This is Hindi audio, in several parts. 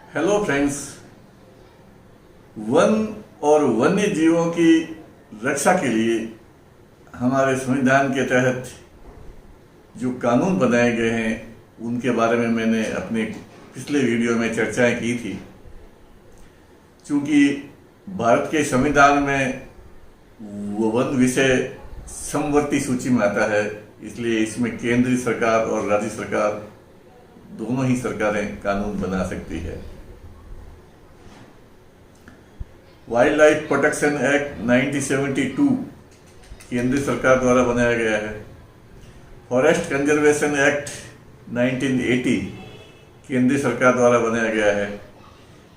Hello friends. वन और वन्य जीवों की रक्षा के लिए हमारे संविधान के तहत जो कानून बनाए गए हैं उनके बारे में मैंने अपने पिछले वीडियो में चर्चाएं की थी। चूंकि भारत के संविधान में वो वन विषय समवर्ती सूची में आता है, इसलिए इसमें केंद्रीय सरकार और राज्य सरकार दोनों ही सरकारें कानून बना सकती है। वाइल्ड लाइफ प्रोटेक्शन एक्ट 1972 केंद्र सरकार द्वारा बनाया गया है। फॉरेस्ट कंजर्वेशन एक्ट 1980 केंद्र सरकार द्वारा बनाया गया है।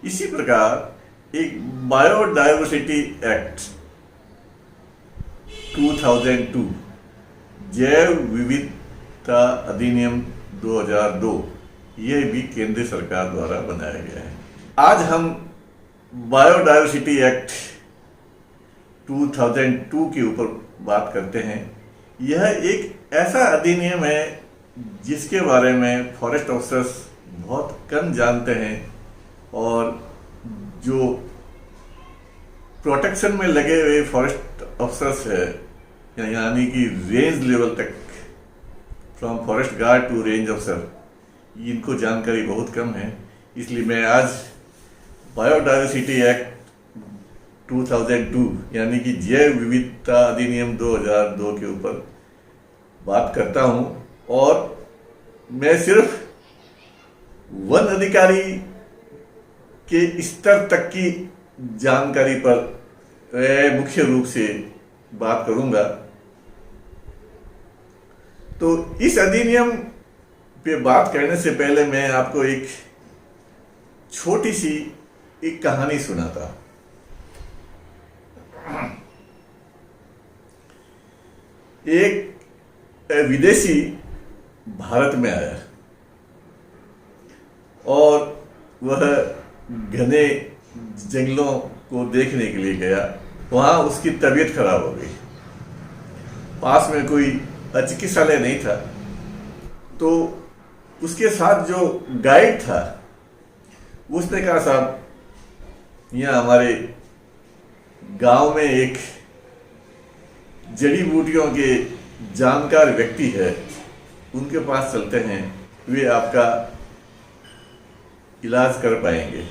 इसी प्रकार एक बायोडायवर्सिटी एक्ट 2002 जैव विविधता अधिनियम 2002 यह भी केंद्र सरकार द्वारा बनाया गया है। आज हम बायोडायवर्सिटी एक्ट 2002 के ऊपर बात करते हैं। यह एक ऐसा अधिनियम है जिसके बारे में फॉरेस्ट ऑफिसर्स बहुत कम जानते हैं और जो प्रोटेक्शन में लगे हुए फॉरेस्ट ऑफिसर्स है, यानी कि रेंज लेवल तक, from forest guard to range officer, इनको जानकारी बहुत कम है। इसलिए मैं आज बायोडायवर्सिटी एक्ट 2002 यानी कि जैव विविधता अधिनियम 2002 के ऊपर बात करता हूं और मैं सिर्फ वन अधिकारी के स्तर तक की जानकारी पर मुख्य रूप से बात करूंगा। तो इस अधिनियम पे बात करने से पहले मैं आपको एक छोटी सी एक कहानी सुनाता। एक विदेशी भारत में आया और वह घने जंगलों को देखने के लिए गया। वहां उसकी तबीयत खराब हो गई। पास में कोई चिकित्सालय नहीं था, तो उसके साथ जो गाइड था उसने कहा, साहब यहाँ हमारे गांव में एक जड़ी बूटियों के जानकार व्यक्ति है, उनके पास चलते हैं, वे आपका इलाज कर पाएंगे।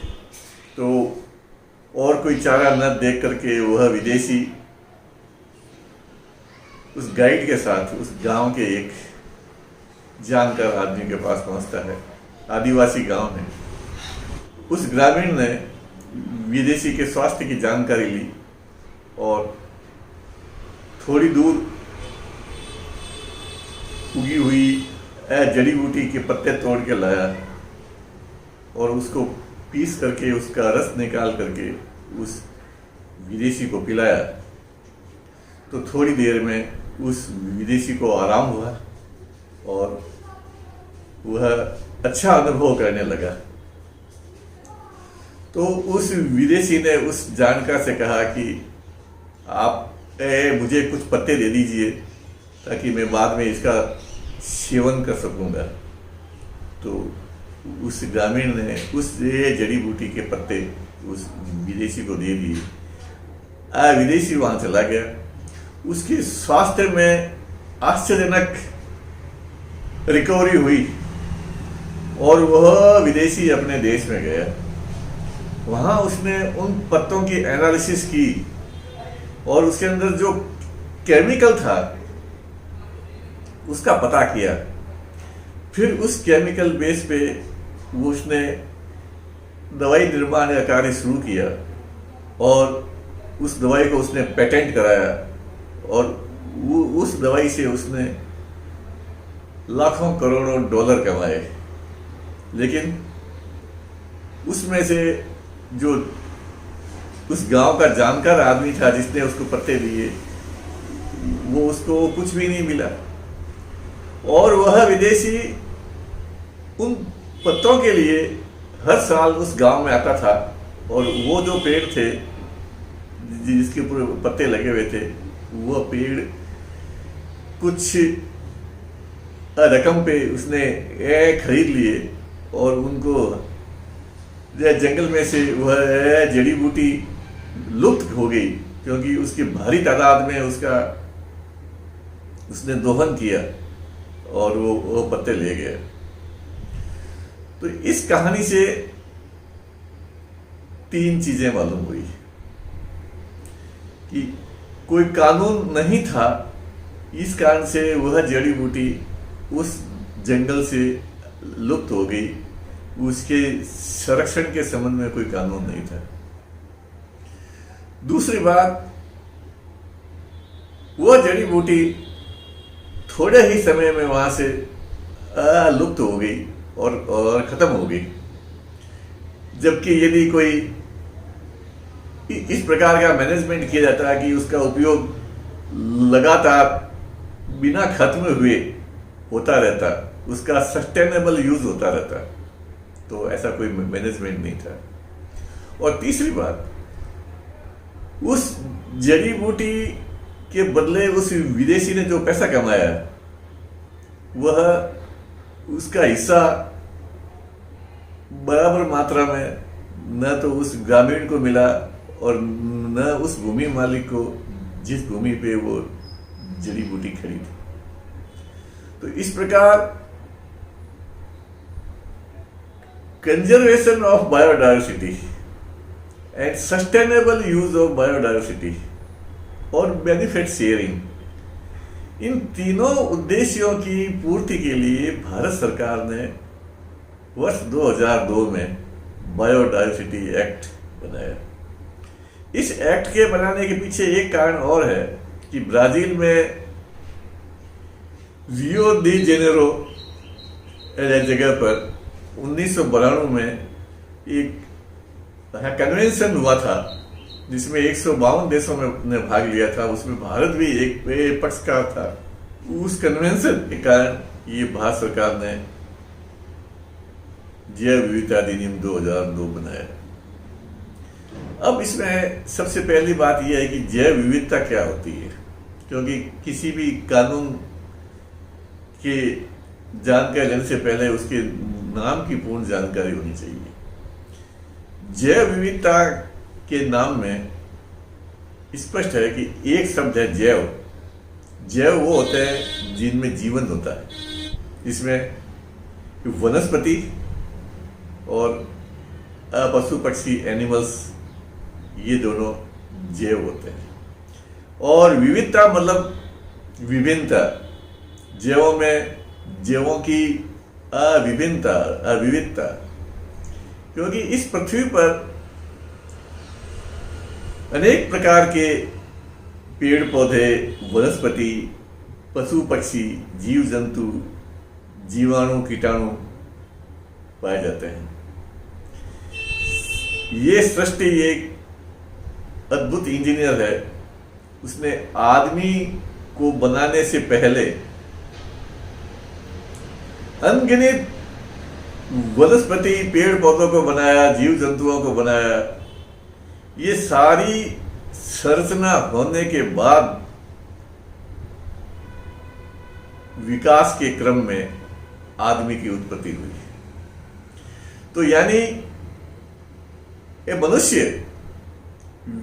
तो और कोई चारा न देख करके वह विदेशी उस गाइड के साथ उस गांव के एक जानकार आदमी के पास पहुंचता है। आदिवासी गांव है। उस ग्रामीण ने विदेशी के स्वास्थ्य की जानकारी ली और थोड़ी दूर उगी हुई जड़ी बूटी के पत्ते तोड़ के लाया और उसको पीस करके उसका रस निकाल करके उस विदेशी को पिलाया। तो थोड़ी देर में उस विदेशी को आराम हुआ और वह अच्छा अनुभव करने लगा। तो उस विदेशी ने उस जानकार से कहा कि आप मुझे कुछ पत्ते दे दीजिए ताकि मैं बाद में इसका सेवन कर सकूंगा। तो उस ग्रामीण ने उस जड़ी बूटी के पत्ते उस विदेशी को दे दिए। विदेशी वहां चला गया। उसके स्वास्थ्य में आश्चर्यजनक रिकवरी हुई और वह विदेशी अपने देश में गया। वहां उसने उन पत्तों की एनालिसिस की और उसके अंदर जो केमिकल था उसका पता किया। फिर उस केमिकल बेस पे उसने दवाई निर्माण का कार्य शुरू किया और उस दवाई को उसने पेटेंट कराया और उस दवाई से उसने लाखों करोड़ों डॉलर कमाए। लेकिन उसमें से जो उस गांव का जानकार आदमी था जिसने उसको पत्ते दिए, वो उसको कुछ भी नहीं मिला। और वह विदेशी उन पत्तों के लिए हर साल उस गांव में आता था और वो जो पेड़ थे जिसके पूरे पत्ते लगे हुए थे, वह पेड़ कुछ रकम पे उसने खरीद लिए और उनको जंगल में से वह जड़ी बूटी लुप्त हो गई, क्योंकि उसकी भारी तादाद में उसने दोहन किया और वो पत्ते ले गया। तो इस कहानी से 3 चीजें मालूम हुई कि कोई कानून नहीं था, इस कारण से वह जड़ी बूटी उस जंगल से लुप्त हो गई, उसके संरक्षण के संबंध में कोई कानून नहीं था। दूसरी बात, वह जड़ी बूटी थोड़े ही समय में वहां से लुप्त हो गई और खत्म हो गई, जबकि यदि कोई इस प्रकार का मैनेजमेंट किया जाता है कि उसका उपयोग लगातार बिना खत्म हुए होता रहता, उसका सस्टेनेबल यूज होता रहता, तो ऐसा कोई मैनेजमेंट नहीं था। और तीसरी बात, उस जड़ी बूटी के बदले उस विदेशी ने जो पैसा कमाया, वह उसका हिस्सा बराबर मात्रा में न तो उस ग्रामीण को मिला और न उस भूमि मालिक को जिस भूमि पे वो जड़ी बूटी खड़ी थी। तो इस प्रकार conservation of biodiversity and sustainable use of biodiversity और बेनिफिट शेयरिंग, इन तीनों उद्देश्यों की पूर्ति के लिए भारत सरकार ने वर्ष 2002 में बायोडायवर्सिटी एक्ट बनाया। इस एक्ट के बनाने के पीछे एक कारण और है कि ब्राजील में रियो डी जेनेरो जगह पर 1992 में एक कन्वेंशन हुआ था, जिसमें 152 देशों ने भाग लिया था। उसमें भारत भी एक पक्षकार था। उस कन्वेंशन के कारण ये भारत सरकार ने जैव विविधता अधिनियम 2002 बनाया। अब इसमें सबसे पहली बात यह है कि जैव विविधता क्या होती है, क्योंकि किसी भी कानून के जानकारी लेने से पहले उसके नाम की पूर्ण जानकारी होनी चाहिए। जैव विविधता के नाम में स्पष्ट है कि एक शब्द है जैव। जैव वो होते हैं जिनमें जीवन होता है, जिसमें वनस्पति और पशु पक्षी एनिमल्स, ये दोनों जैव होते हैं। और विविधता मतलब विभिन्नता, जैवों की अविविधता, क्योंकि इस पृथ्वी पर अनेक प्रकार के पेड़ पौधे, वनस्पति, पशु पक्षी, जीव जंतु, जीवाणु, कीटाणु पाए जाते हैं। ये सृष्टि एक अद्भुत इंजीनियर है। उसने आदमी को बनाने से पहले अनगिनत वनस्पति, पेड़ पौधों को बनाया, जीव जंतुओं को बनाया। ये सारी संरचना होने के बाद विकास के क्रम में आदमी की उत्पत्ति हुई। तो यानी ये मनुष्य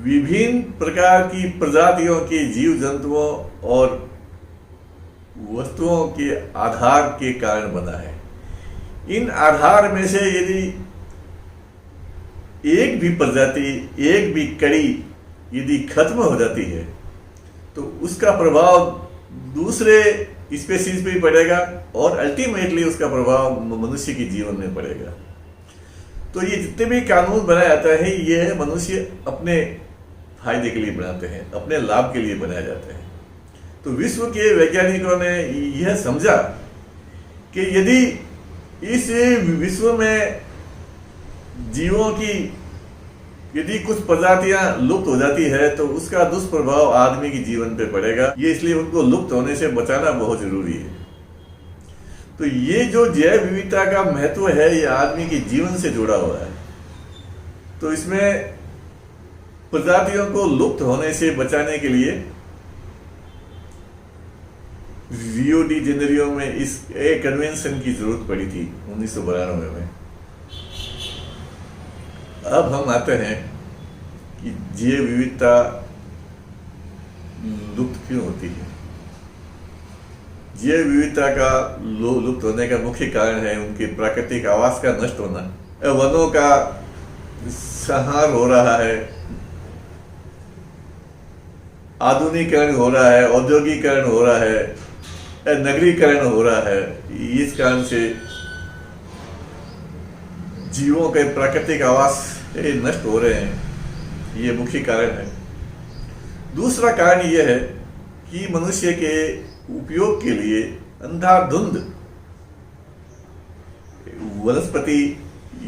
विभिन्न प्रकार की प्रजातियों के जीव जंतुओं और वस्तुओं के आधार के कारण बना है। इन आधार में से यदि एक भी प्रजाति, एक भी कड़ी यदि खत्म हो जाती है, तो उसका प्रभाव दूसरे स्पेसीज पे भी पड़ेगा और अल्टीमेटली उसका प्रभाव मनुष्य के जीवन में पड़ेगा। तो ये जितने भी कानून बनाया जाता है, ये मनुष्य अपने फायदे के लिए बनाते हैं, अपने लाभ के लिए बनाए जाते हैं। तो विश्व के वैज्ञानिकों ने यह समझा कि यदि इस विश्व में जीवों की यदि कुछ प्रजातियां लुप्त हो जाती है, तो उसका दुष्प्रभाव आदमी के जीवन पे पड़ेगा। ये इसलिए उनको लुप्त होने से बचाना बहुत जरूरी है। तो ये जो जैव विविधता का महत्व है, ये आदमी के जीवन से जुड़ा हुआ है। तो इसमें प्रजातियों को लुप्त होने से बचाने के लिए रियो डी जेनेरियो में इस कन्वेंशन की जरूरत पड़ी थी 1992 में। अब हम आते हैं कि जैव विविधता लुप्त क्यों होती है। जैव विविधता का लुप्त होने का मुख्य कारण है उनके प्राकृतिक आवास का नष्ट होना। वनों का संहार हो रहा है, आधुनिकीकरण हो रहा है, औद्योगिकरण हो रहा है, नगरीकरण हो रहा है। इस कारण से जीवों के प्राकृतिक आवास नष्ट हो रहे हैं, ये मुख्य कारण है। दूसरा कारण यह है कि मनुष्य के उपयोग के लिए अंधाधुंध वनस्पति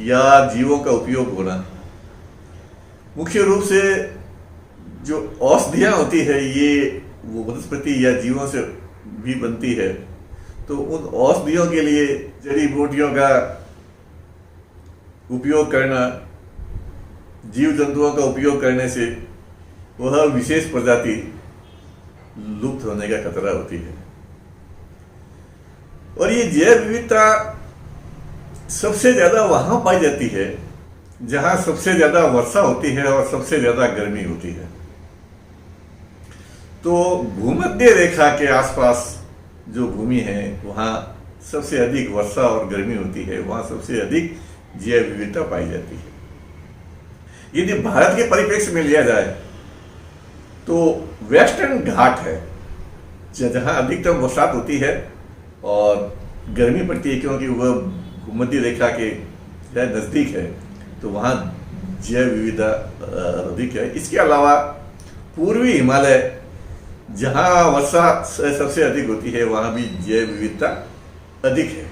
या जीवों का उपयोग होना। मुख्य रूप से जो औषधियां होती है ये वो वनस्पति या जीवों से भी बनती है, तो उन औषधियों के लिए जड़ी बूटियों का उपयोग करना, जीव जंतुओं का उपयोग करने से वह विशेष प्रजाति लुप्त होने का खतरा होती है। और ये जैव विविधता सबसे ज्यादा वहां पाई जाती है जहां सबसे ज्यादा वर्षा होती है और सबसे ज्यादा गर्मी होती है। तो भूमध्य रेखा के आसपास जो भूमि है वहां सबसे अधिक वर्षा और गर्मी होती है, वहां सबसे अधिक जैव विविधता पाई जाती है। यदि भारत के परिप्रेक्ष्य में लिया जाए तो वेस्टर्न घाट है जहां अधिकतम बरसात होती है और गर्मी पड़ती है, क्योंकि वह भूमध्य रेखा के नजदीक है, तो वहां जैव विविधता अधिक है। इसके अलावा पूर्वी हिमालय जहां वर्षा सबसे अधिक होती है वहां भी जैव विविधता अधिक है।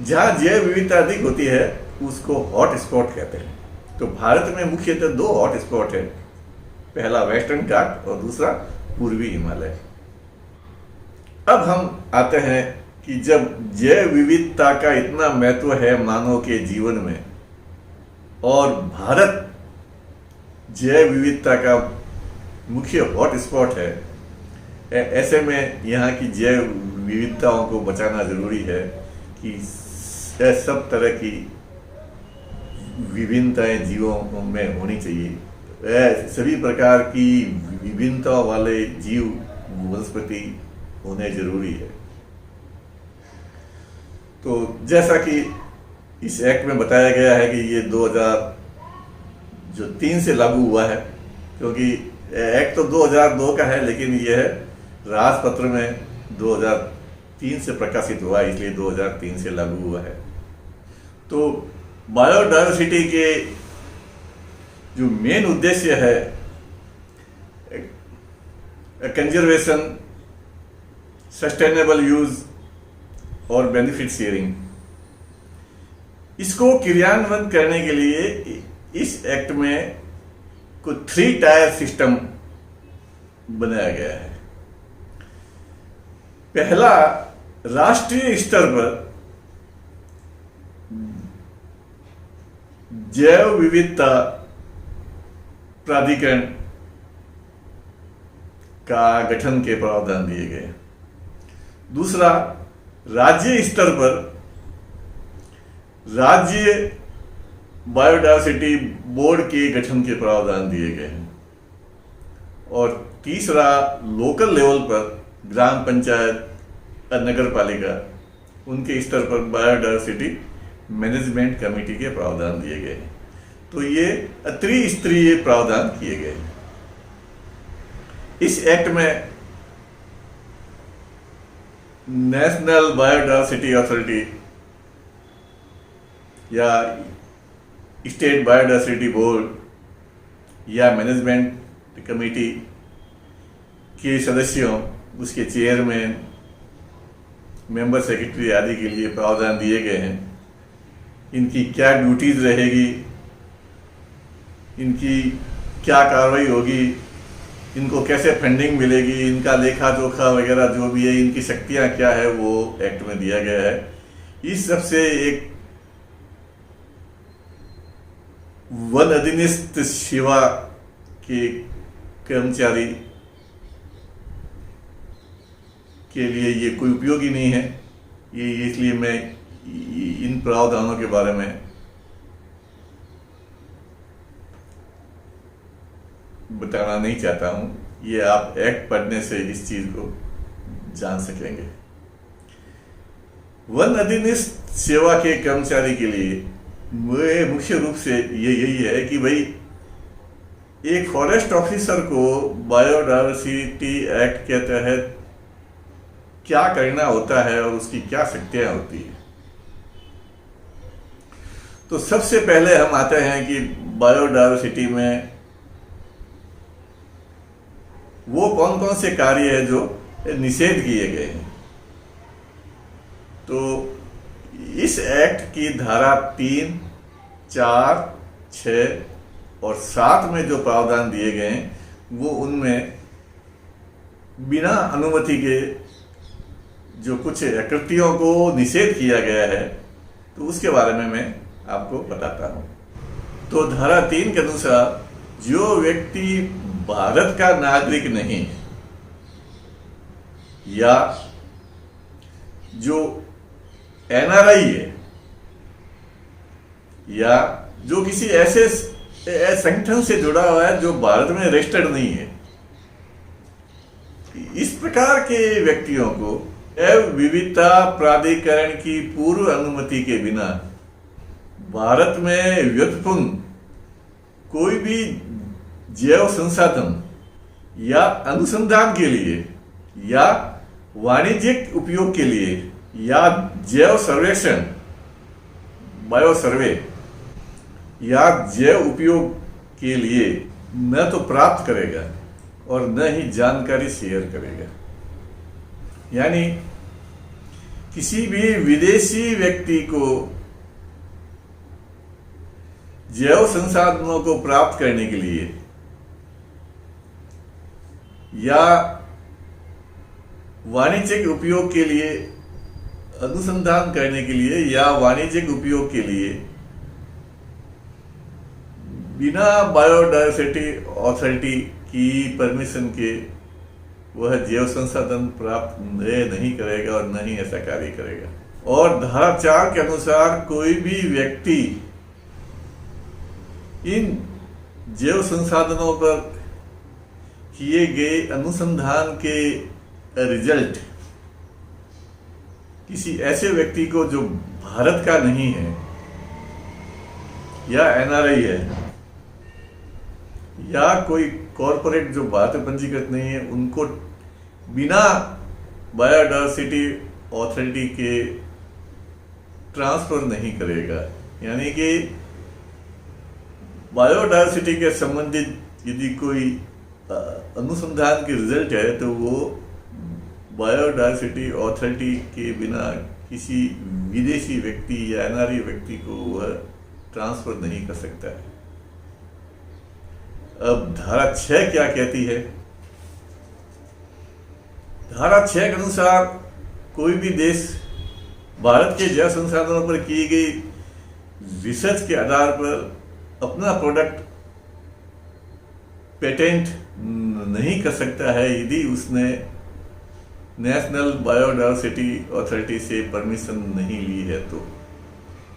जहां जैव विविधता अधिक होती है उसको हॉट स्पॉट कहते हैं। तो भारत में मुख्यतः दो हॉट स्पॉट है, पहला वेस्टर्न घाट और दूसरा पूर्वी हिमालय। अब हम आते हैं कि जब जैव विविधता का इतना महत्व है मानव के जीवन में और भारत जैव विविधता का मुख्य हॉट स्पॉट है, ऐसे में यहाँ की जैव विविधताओं को बचाना जरूरी है कि सब तरह की विभिन्नताएं जीवों में होनी चाहिए। सभी प्रकार की विभिन्नता वाले जीव वनस्पति होने जरूरी है। तो जैसा कि इस एक्ट में बताया गया है कि ये 2003 से लागू हुआ है, क्योंकि एक्ट तो 2002 का है लेकिन यह राजपत्र में 2003 से प्रकाशित हुआ, इसलिए 2003 से लागू हुआ है। तो बायोडायवर्सिटी के जो मेन उद्देश्य है कंजर्वेशन, सस्टेनेबल यूज और बेनिफिट शेयरिंग, इसको क्रियान्वयन करने के लिए इस एक्ट में कुछ 3 टायर सिस्टम बनाया गया है। पहला, राष्ट्रीय स्तर पर जैव विविधता प्राधिकरण का गठन के प्रावधान दिए गए। दूसरा, राज्य स्तर पर राज्य बायोडायवर्सिटी बोर्ड के गठन के प्रावधान दिए गए हैं। और तीसरा, लोकल लेवल पर ग्राम पंचायत और नगर पालिका उनके स्तर पर बायोडायवर्सिटी मैनेजमेंट कमेटी के प्रावधान दिए गए हैं। तो ये त्रिस्तरीय प्रावधान किए गए हैं। इस एक्ट में नेशनल बायोडायवर्सिटी अथॉरिटी या स्टेट बायोडायवर्सिटी बोर्ड या मैनेजमेंट कमेटी के सदस्यों, उसके चेयरमैन, मेंबर सेक्रेटरी आदि के लिए प्रावधान दिए गए हैं। इनकी क्या ड्यूटीज रहेगी, इनकी क्या कार्रवाई होगी, इनको कैसे फंडिंग मिलेगी, इनका लेखा जोखा वगैरह जो भी है, इनकी शक्तियां क्या है, वो एक्ट में दिया गया है। इस सबसे एक वन अधिनिस्थ सेवा के कर्मचारी के लिए ये कोई उपयोगी नहीं है। ये इसलिए मैं इन प्रावधानों के बारे में बताना नहीं चाहता हूँ, ये आप एक्ट पढ़ने से इस चीज को जान सकेंगे। वन अधिनिष्ठ सेवा के कर्मचारी के लिए मुख्य रूप से ये यही है कि भाई एक फॉरेस्ट ऑफिसर को बायोडायवर्सिटी एक्ट के तहत क्या करना होता है और उसकी क्या शक्तियां होती है। तो सबसे पहले हम आते हैं कि बायोडायवर्सिटी में वो कौन कौन से कार्य है जो निषेध किए गए हैं। तो इस एक्ट की धारा 3, 4, 6 और 7 में जो प्रावधान दिए गए हैं वो उनमें बिना अनुमति के जो कुछ कृत्यों को निषेध किया गया है, तो उसके बारे में मैं आपको बताता हूं। तो धारा 3 के अनुसार जो व्यक्ति भारत का नागरिक नहीं है या जो एनआरआई है या जो किसी ऐसे संगठन से जुड़ा हुआ है जो भारत में रजिस्टर्ड नहीं है, इस प्रकार के व्यक्तियों को जैव विविधता प्राधिकरण की पूर्व अनुमति के बिना भारत में व्युत्पन्न कोई भी जैव संसाधन या अनुसंधान के लिए या वाणिज्यिक उपयोग के लिए या जैव सर्वेक्षण बायो सर्वे या जैव उपयोग के लिए न तो प्राप्त करेगा और न ही जानकारी शेयर करेगा। यानी किसी भी विदेशी व्यक्ति को जैव संसाधनों को प्राप्त करने के लिए या वाणिज्यिक उपयोग के लिए, अनुसंधान करने के लिए या वाणिज्यिक उपयोग के लिए बिना बायोडायवर्सिटी अथॉरिटी की परमिशन के वह जैव संसाधन प्राप्त नहीं करेगा और न ही ऐसा कार्य करेगा। और धारा 4 के अनुसार कोई भी व्यक्ति इन जैव संसाधनों पर किए गए अनुसंधान के रिजल्ट किसी ऐसे व्यक्ति को जो भारत का नहीं है या एनआरआई है या कोई कॉरपोरेट जो भारत में पंजीकृत नहीं है, उनको बिना बायोडायवर्सिटी अथॉरिटी के ट्रांसफर नहीं करेगा। यानी कि बायोडायवर्सिटी के संबंधित यदि कोई अनुसंधान के रिजल्ट है तो वो बायोडायवर्सिटी अथॉरिटी के बिना किसी विदेशी व्यक्ति या एनआरआई व्यक्ति को वह ट्रांसफर नहीं कर सकता है। अब धारा 6 क्या कहती है? धारा 6 के अनुसार कोई भी देश भारत के जैव संसाधनों पर की गई रिसर्च के आधार पर अपना प्रोडक्ट पेटेंट नहीं कर सकता है यदि उसने नेशनल बायोडायवर्सिटी अथॉरिटी से परमिशन नहीं ली है। तो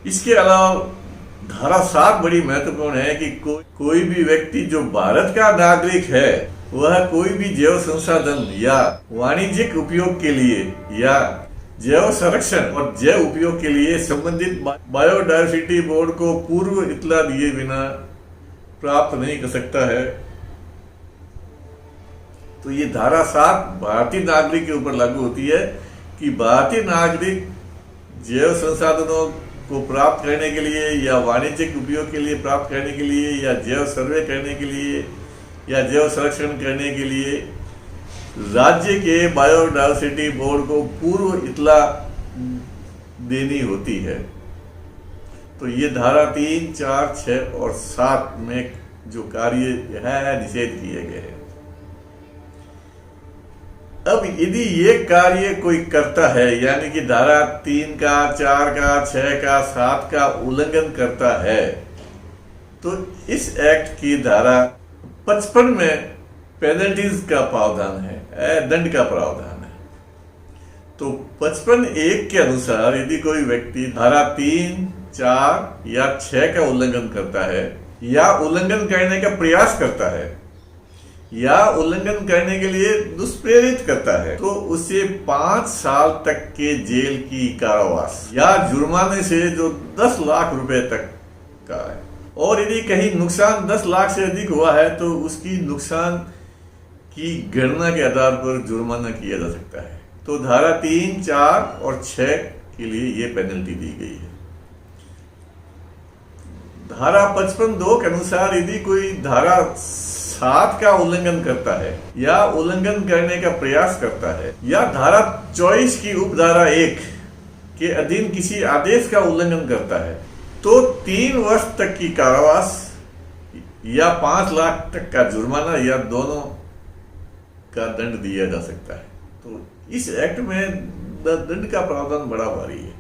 इसके अलावा धारा 7 बड़ी महत्वपूर्ण है कि कोई भी व्यक्ति जो भारत का नागरिक है वह कोई भी जैव संसाधन या वाणिज्यिक उपयोग के लिए या जैव संरक्षण और जैव उपयोग के लिए संबंधित बायोडायवर्सिटी बोर्ड को पूर्व इत्तला दिए बिना प्राप्त नहीं कर सकता है। तो ये धारा 7 भारतीय नागरिक के ऊपर लागू होती है कि भारतीय नागरिक जैव संसाधनों को प्राप्त करने के लिए या वाणिज्यिक उपयोग के लिए प्राप्त करने के लिए या जैव सर्वे करने के लिए या जैव संरक्षण करने के लिए राज्य के बायोडायवर्सिटी बोर्ड को पूर्व इत्तला देनी होती है। तो ये धारा 3, 4, 6 और 7 में जो कार्य है निषेध किए गए हैं। अब यदि ये कार्य कोई करता है यानी कि धारा 3 का, 4 का, 6 का, 7 का उल्लंघन करता है तो इस एक्ट की धारा 55 में पेनल्टीज का प्रावधान है, दंड का प्रावधान है। तो 55(1) के अनुसार यदि कोई व्यक्ति धारा 3, 4 या 6 का उल्लंघन करता है या उल्लंघन करने का प्रयास करता है या उल्लंघन करने के लिए दुष्प्रेरित करता है तो उसे 5 साल तक के जेल की कारावास या जुर्माने से जो 10 लाख रुपए तक का है। और यदि कहीं नुकसान 10 लाख से अधिक हुआ है तो उसकी नुकसान की गणना के आधार पर जुर्माना किया जा सकता है। तो धारा 3, 4 और 6 के लिए ये पेनल्टी दी गई है। धारा 55(2) के अनुसार यदि कोई धारा 7 का उल्लंघन करता है या उल्लंघन करने का प्रयास करता है या धारा 24 की उपधारा 1 के अधीन किसी आदेश का उल्लंघन करता है तो 3 वर्ष तक की कारावास या 5 लाख तक का जुर्माना या दोनों का दंड दिया जा सकता है। तो इस एक्ट में दंड का प्रावधान बड़ा भारी है।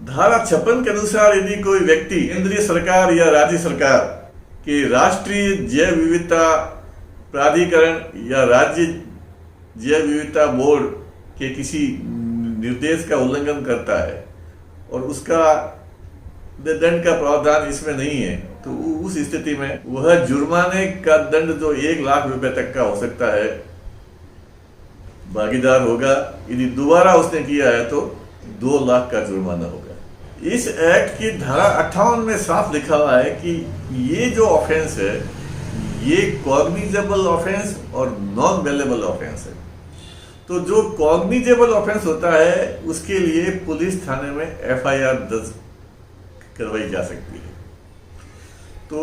धारा 56 के अनुसार यदि कोई व्यक्ति केंद्रीय सरकार या राज्य सरकार के राष्ट्रीय जैव विविधता प्राधिकरण या राज्य जैव विविधता बोर्ड के किसी निर्देश का उल्लंघन करता है और उसका दंड का प्रावधान इसमें नहीं है तो उस स्थिति में वह जुर्माने का दंड जो 1 लाख रुपए तक का हो सकता है भागीदार होगा। यदि दोबारा उसने किया है तो 2 लाख का जुर्माना होगा। इस एक्ट की धारा 58 में साफ लिखा हुआ है कि ये जो ऑफेंस है ये कॉग्निजेबल ऑफेंस और नॉन बेलेबल ऑफेंस है। तो जो कॉग्निजेबल ऑफेंस होता है उसके लिए पुलिस थाने में FIR दर्ज करवाई जा सकती है। तो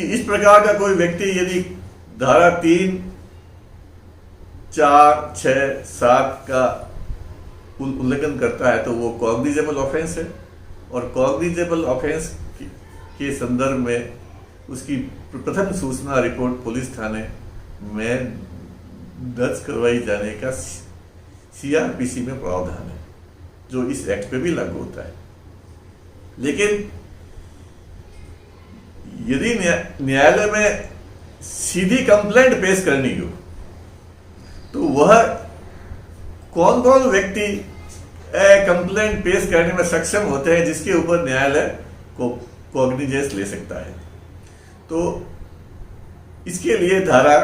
इस प्रकार का कोई व्यक्ति यदि धारा 3, 4, 6, 7 का उल्लंघन करता है तो वो कॉग्निजेबल ऑफेंस है और कॉग्निजेबल ऑफेंस के संदर्भ में उसकी प्रथम सूचना रिपोर्ट पुलिस थाने में दर्ज करवाई जाने का CRPC में प्रावधान है जो इस एक्ट पे भी लागू होता है। लेकिन यदि न्यायालय में सीधी कंप्लेंट पेश करनी हो तो वह कौन कौन व्यक्ति कंप्लेंट पेश करने में सक्षम होते हैं जिसके ऊपर न्यायालय को कॉग्निजेंस ले सकता है। तो इसके लिए धारा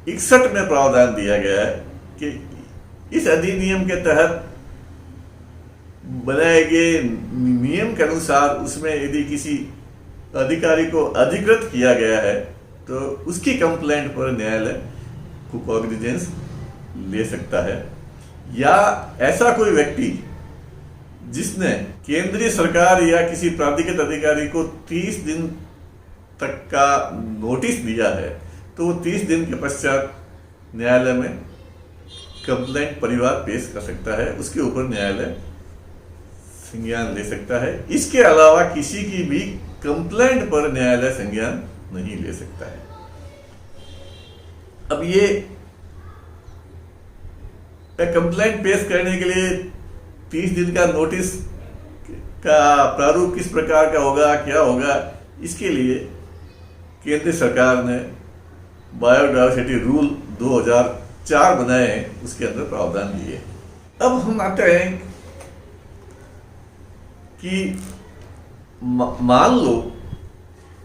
61 में प्रावधान दिया गया है कि इस अधिनियम के तहत बनाए गए नियम के अनुसार उसमें यदि किसी अधिकारी को अधिकृत किया गया है तो उसकी कंप्लेंट पर न्यायालय को कॉग्निजेंस ले सकता है। या ऐसा कोई व्यक्ति जिसने केंद्रीय सरकार या किसी प्राधिकृत अधिकारी को 30 दिन तक का नोटिस दिया है तो वो 30 दिन के पश्चात न्यायालय में कंप्लेंट परिवार पेश कर सकता है, उसके ऊपर न्यायालय संज्ञान ले सकता है। इसके अलावा किसी की भी कंप्लेंट पर न्यायालय संज्ञान नहीं ले सकता है। अब ये कंप्लेंट पेश करने के लिए 30 दिन का नोटिस का प्रारूप किस प्रकार का होगा, क्या होगा, इसके लिए केंद्र सरकार ने बायोडायवर्सिटी रूल 2004 बनाए हैं, उसके अंदर प्रावधान दिए। अब हम आते हैं कि मान लो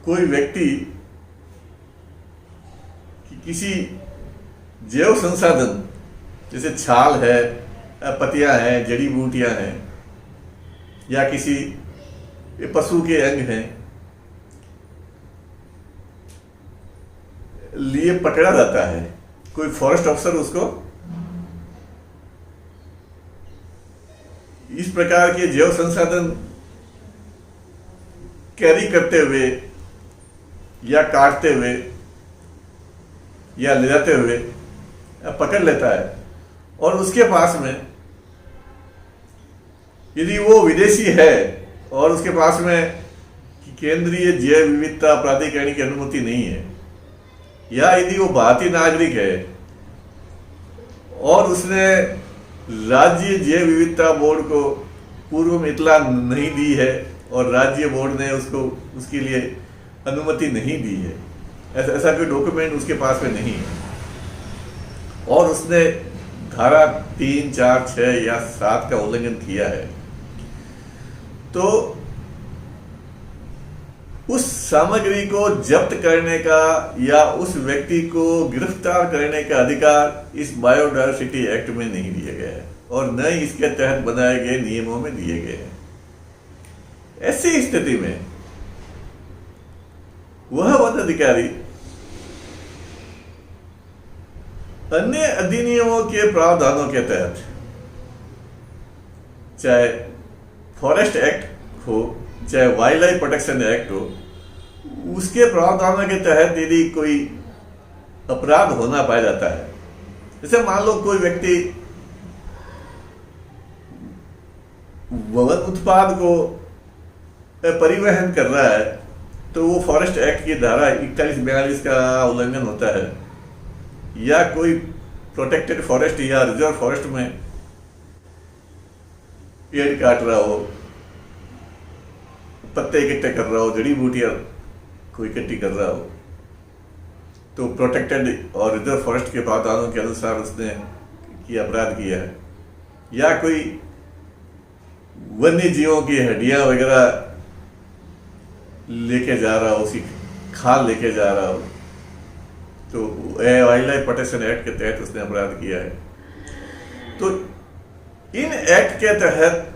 कोई व्यक्ति किसी जैव संसाधन जैसे छाल है, पत्तियां हैं, जड़ी बूटियां हैं या किसी पशु के अंग हैं लिए पकड़ा जाता है, कोई फॉरेस्ट अफसर उसको इस प्रकार के जैव संसाधन कैरी करते हुए या काटते हुए या ले जाते हुए पकड़ लेता है और उसके पास में यदि वो विदेशी है और उसके पास में केंद्रीय जैव विविधता प्राधिकरण की अनुमति नहीं है या यदि वो भारतीय नागरिक है और उसने राज्य जैव विविधता बोर्ड को पूर्व में इतला नहीं दी है और राज्य बोर्ड ने उसको उसके लिए अनुमति नहीं दी है, ऐसा कोई डॉक्यूमेंट उसके पास में नहीं है और उसने धारा 3, 4, 6 या 7 का उल्लंघन किया है तो उस सामग्री को जब्त करने का या उस व्यक्ति को गिरफ्तार करने का अधिकार इस बायोडायवर्सिटी एक्ट में नहीं दिया गया है और न ही इसके तहत बनाए गए नियमों में दिए गए हैं। ऐसी स्थिति में वह वन अधिकारी अन्य अधिनियमों के प्रावधानों के तहत, चाहे फॉरेस्ट एक्ट हो चाहे वाइल्ड लाइफ प्रोटेक्शन एक्ट हो, उसके प्रावधानों के तहत यदि कोई अपराध होना पाया जाता है, जैसे मान लो कोई व्यक्ति वन उत्पाद को परिवहन कर रहा है, तो वो फॉरेस्ट एक्ट की धारा 41-42 का उल्लंघन होता है, या कोई प्रोटेक्टेड फॉरेस्ट या रिजर्व फॉरेस्ट में पेड़ काट रहा हो, पत्ते इकट्ठे कर रहा हो, जड़ी बूटियां कोई इकट्ठी कर रहा हो, तो प्रोटेक्टेड और रिजर्व फॉरेस्ट के प्रावधानों के अनुसार उसने अपराध किया है। या कोई वन्य जीवों की हड्डियां वगैरह लेके जा रहा हो, उसकी खाल लेके जा रहा हो, तो वाइल्ड लाइफ प्रोटेक्शन एक्ट के तहत उसने अपराध किया है। तो इन एक्ट के तहत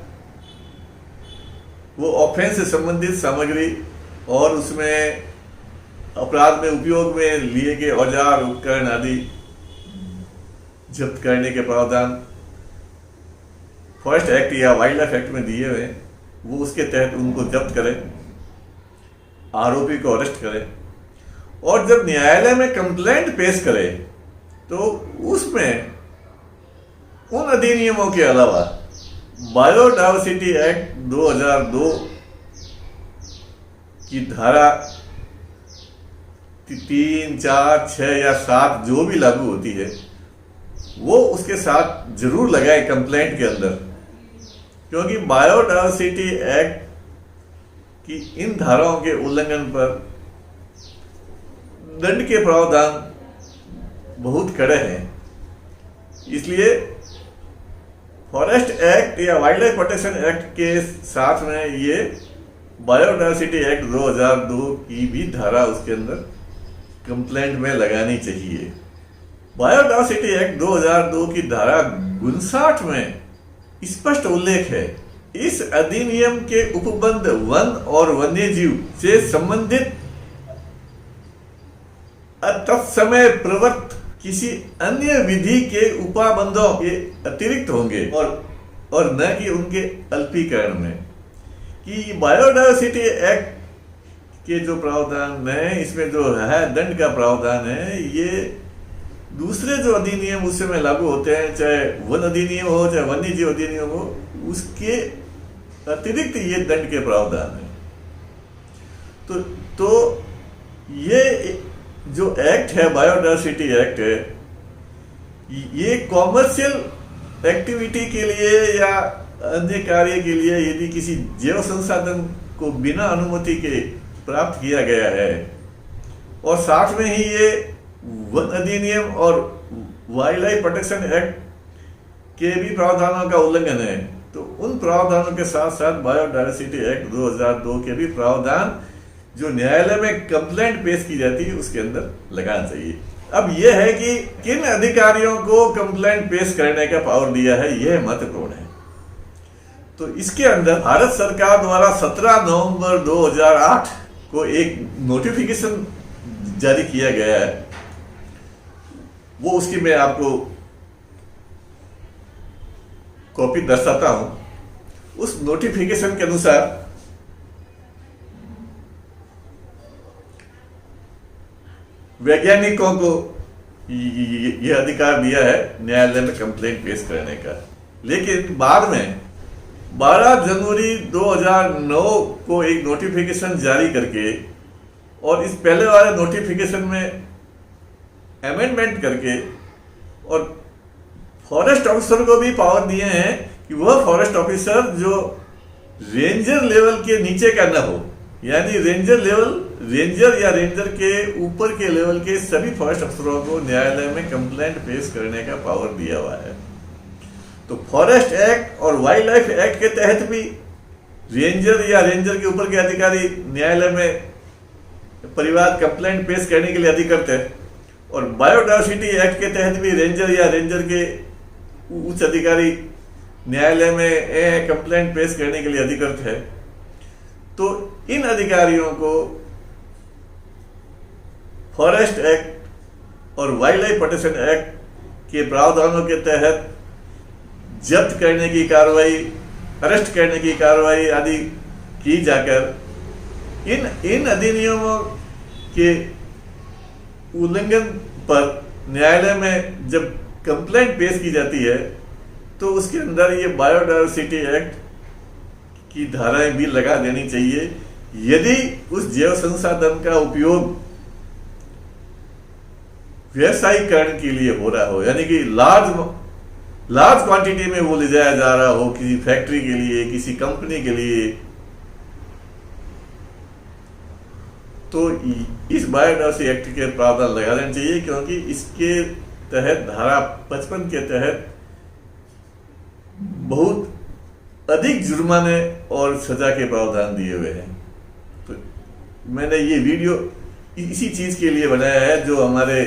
वो ऑफेंस से संबंधित सामग्री और उसमें अपराध में उपयोग में लिए गए औजार उपकरण आदि जब्त करने के प्रावधान फॉरेस्ट एक्ट या वाइल्ड लाइफ एक्ट में दिए हुए हैं, वो उसके तहत उनको जब्त करें, आरोपी को अरेस्ट करें, और जब न्यायालय में कंप्लेंट पेश करें तो उसमें उन अधिनियमों के अलावा बायोडायवर्सिटी एक्ट 2002 की धारा 3, 4, 6 या 7 जो भी लागू होती है वो उसके साथ जरूर लगाए कंप्लेंट के अंदर, क्योंकि बायोडायवर्सिटी एक्ट की इन धाराओं के उल्लंघन पर दंड के प्रावधान बहुत कड़े हैं। इसलिए फॉरेस्ट एक्ट या वाइल्ड लाइफ प्रोटेक्शन एक्ट के साथ में ये बायोडायवर्सिटी एक्ट 2002 की भी धारा उसके अंदर कंप्लेंट में लगानी चाहिए। बायोडायवर्सिटी एक्ट 2002 की धारा 59 में स्पष्ट उल्लेख है, इस अधिनियम के उपबंध वन और वन्यजीव से संबंधित तत्समय प्रवृत्त किसी अन्य विधि के उपाबंधों के अतिरिक्त होंगे और न कि उनके अल्पीकरण में। कि बायोडायवर्सिटी एक्ट के जो प्रावधान है, इसमें जो है दंड का प्रावधान है, ये दूसरे जो अधिनियम उस समय लागू होते हैं, चाहे वन अधिनियम हो चाहे वन्य जीव अधिनियम हो, उसके अतिरिक्त ये दंड के प्रावधान है। तो ये जो एक्ट है, बायोडायवर्सिटी एक्ट है, ये कॉमर्शियल एक्टिविटी के लिए या अन्य कार्य के लिए यदि किसी जैव संसाधन को बिना अनुमति के प्राप्त किया गया है और साथ में ही ये वन अधिनियम और वाइल्ड लाइफ प्रोटेक्शन एक्ट के भी प्रावधानों का उल्लंघन है, तो उन प्रावधानों के साथ साथ बायोडायवर्सिटी एक्ट 2002 के भी प्रावधान जो न्यायालय में कंप्लेंट पेश की जाती है उसके अंदर लगाना चाहिए। अब यह है कि किन अधिकारियों को कंप्लेंट पेश करने का पावर दिया है, यह महत्वपूर्ण है। तो इसके अंदर भारत सरकार द्वारा 17 नवंबर 2008 को एक नोटिफिकेशन जारी किया गया है, वो उसकी मैं आपको कॉपी दर्शाता हूं। उस नोटिफिकेशन के अनुसार वैज्ञानिकों को यह अधिकार दिया है न्यायालय में कंप्लेंट पेश करने का, लेकिन बाद में 12 जनवरी 2009 को एक नोटिफिकेशन जारी करके और इस पहले वाले नोटिफिकेशन में अमेंडमेंट करके और फॉरेस्ट ऑफिसर को भी पावर दिए हैं कि वह फॉरेस्ट ऑफिसर जो रेंजर लेवल के नीचे का न हो, यानी रेंजर या रेंजर के ऊपर के लेवल के सभी फॉरेस्ट अफसरों को न्यायालय में कंप्लेंट पेश करने का पावर दिया हुआ है। तो फॉरेस्ट एक्ट और वाइल्ड लाइफ एक्ट के तहत भी रेंजर या रेंजर के ऊपर के अधिकारी न्यायालय में परिवार कंप्लेंट पेश करने के लिए अधिकृत है। और बायोडायवर्सिटी एक्ट के तहत भी रेंजर या रेंजर के उच्च अधिकारी न्यायालय में कंप्लेंट पेश करने के लिए अधिकृत है। तो इन अधिकारियों को फॉरेस्ट एक्ट और वाइल्ड लाइफ प्रोटेक्शन एक्ट के प्रावधानों के तहत जब्त करने की कार्रवाई, अरेस्ट करने की कार्रवाई आदि की जाकर इन अधिनियमों के उल्लंघन पर न्यायालय में जब कंप्लेंट पेश की जाती है तो उसके अंदर ये बायोडायवर्सिटी एक्ट की धाराएं भी लगा देनी चाहिए। यदि उस जैव संसाधन का उपयोग व्यवसायीकरण के लिए हो रहा हो, यानी कि लार्ज क्वांटिटी में वो ले जाया जा रहा हो किसी फैक्ट्री के लिए, किसी कंपनी के लिए, तो इस बायोडायवर्सिटी एक्ट के प्रावधान लगा देना चाहिए, क्योंकि इसके तहत धारा 55 के तहत बहुत अधिक जुर्माने और सजा के प्रावधान दिए हुए हैं। तो मैंने ये वीडियो इसी चीज के लिए बनाया है, जो हमारे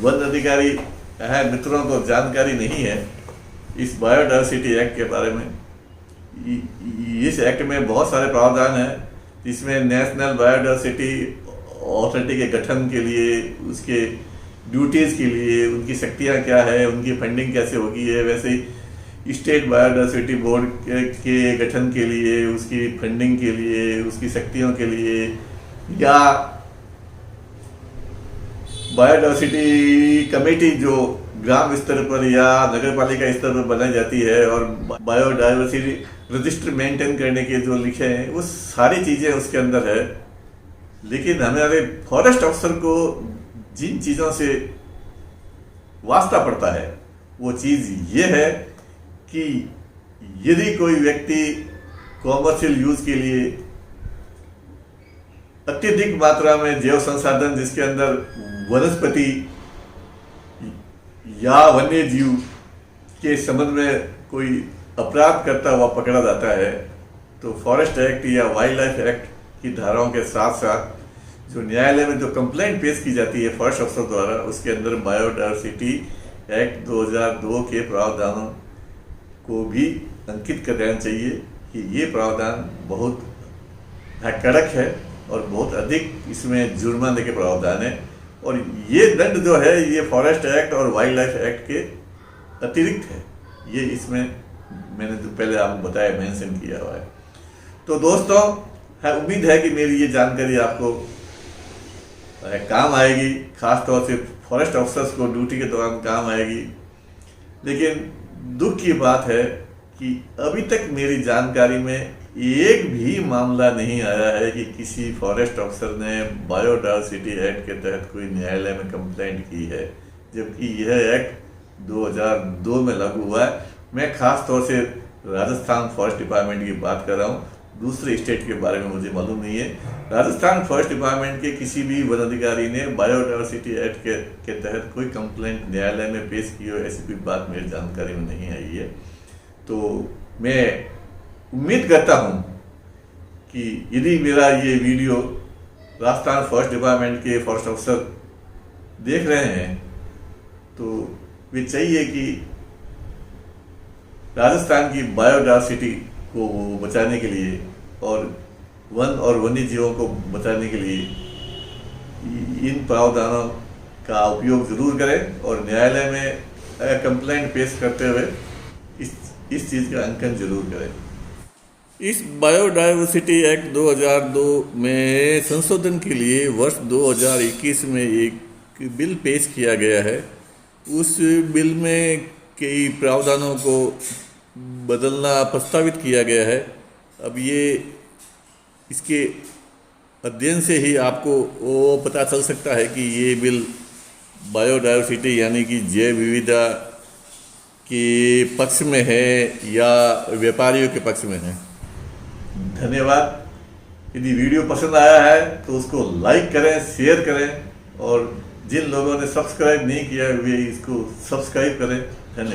वन अधिकारी है मित्रों को जानकारी नहीं है इस बायोडायवर्सिटी एक्ट के बारे में। इस एक्ट में बहुत सारे प्रावधान हैं, इसमें नेशनल बायोडायवर्सिटी अथॉरिटी के गठन के लिए, उसके ड्यूटीज के लिए, उनकी शक्तियां क्या है, उनकी फंडिंग कैसे होगी है, वैसे ही स्टेट बायोडायवर्सिटी बोर्ड के गठन के लिए, उसकी फंडिंग के लिए, उसकी शक्तियों के लिए, या बायोडायवर्सिटी कमेटी जो ग्राम स्तर पर या नगर पालिका स्तर पर बनाई जाती है, और बायोडायवर्सिटी रजिस्टर मेंटेन करने के जो लिखे हैं वो सारी चीजें उसके अंदर है। लेकिन हमारे फॉरेस्ट अफसर को जिन चीजों से वास्ता पड़ता है वो चीज ये है कि यदि कोई व्यक्ति कॉमर्शियल यूज के लिए अत्यधिक मात्रा में जैव संसाधन जिसके अंदर वनस्पति या वन्य जीव के संबंध में कोई अपराध करता हुआ पकड़ा जाता है, तो फॉरेस्ट एक्ट या वाइल्ड लाइफ एक्ट की धाराओं के साथ साथ जो न्यायालय में जो कंप्लेंट पेश की जाती है फॉरेस्ट अफसर द्वारा, उसके अंदर बायोडायवर्सिटी एक्ट 2002 के प्रावधानों को भी अंकित कर देना चाहिए कि ये प्रावधान बहुत कड़क है और बहुत अधिक इसमें जुर्माने के प्रावधान है, और ये दंड जो है ये फॉरेस्ट एक्ट और वाइल्ड लाइफ एक्ट के अतिरिक्त है। ये इसमें मैंने तो पहले आपको बताया, मेंशन किया हुआ है। तो दोस्तों, उम्मीद है कि मेरी ये जानकारी आपको काम आएगी, खासतौर से फॉरेस्ट अफसर्स को ड्यूटी के दौरान काम आएगी। लेकिन दुख की बात है कि अभी तक मेरी जानकारी में एक भी मामला नहीं आया है कि किसी फॉरेस्ट अफसर ने बायोडायवर्सिटी एक्ट के तहत कोई न्यायालय में कंप्लेंट की है, जबकि यह एक्ट 2002 में लागू हुआ है। मैं खास तौर से राजस्थान फॉरेस्ट डिपार्टमेंट की बात कर रहा हूँ, दूसरे स्टेट के बारे में मुझे मालूम नहीं है। राजस्थान फॉरेस्ट डिपार्टमेंट के किसी भी वन अधिकारी ने बायोडायवर्सिटी एक्ट के तहत कोई कंप्लेंट न्यायालय में पेश की हो, ऐसी कोई बात मेरी जानकारी में नहीं आई है। तो मैं उम्मीद करता हूँ कि यदि मेरा ये वीडियो राजस्थान फॉरेस्ट डिपार्टमेंट के फॉरेस्ट अफसर देख रहे हैं तो वे चाहिए कि राजस्थान की बायोडायवर्सिटी को बचाने के लिए और वन और वन्य जीवों को बचाने के लिए इन प्रावधानों का उपयोग जरूर करें, और न्यायालय में कंप्लेंट पेश करते हुए इस चीज़ का अंकन जरूर करें। इस बायोडायवर्सिटी एक्ट 2002 में संशोधन के लिए वर्ष 2021 में एक बिल पेश किया गया है। उस बिल में कई प्रावधानों को बदलना प्रस्तावित किया गया है। अब ये इसके अध्ययन से ही आपको वो पता चल सकता है कि ये बिल बायोडायवर्सिटी यानी कि जैव विविधता के पक्ष में है या व्यापारियों के पक्ष में है। धन्यवाद। यदि वीडियो पसंद आया है तो उसको लाइक करें, शेयर करें, और जिन लोगों ने सब्सक्राइब नहीं किया वे इसको सब्सक्राइब करें। धन्यवाद।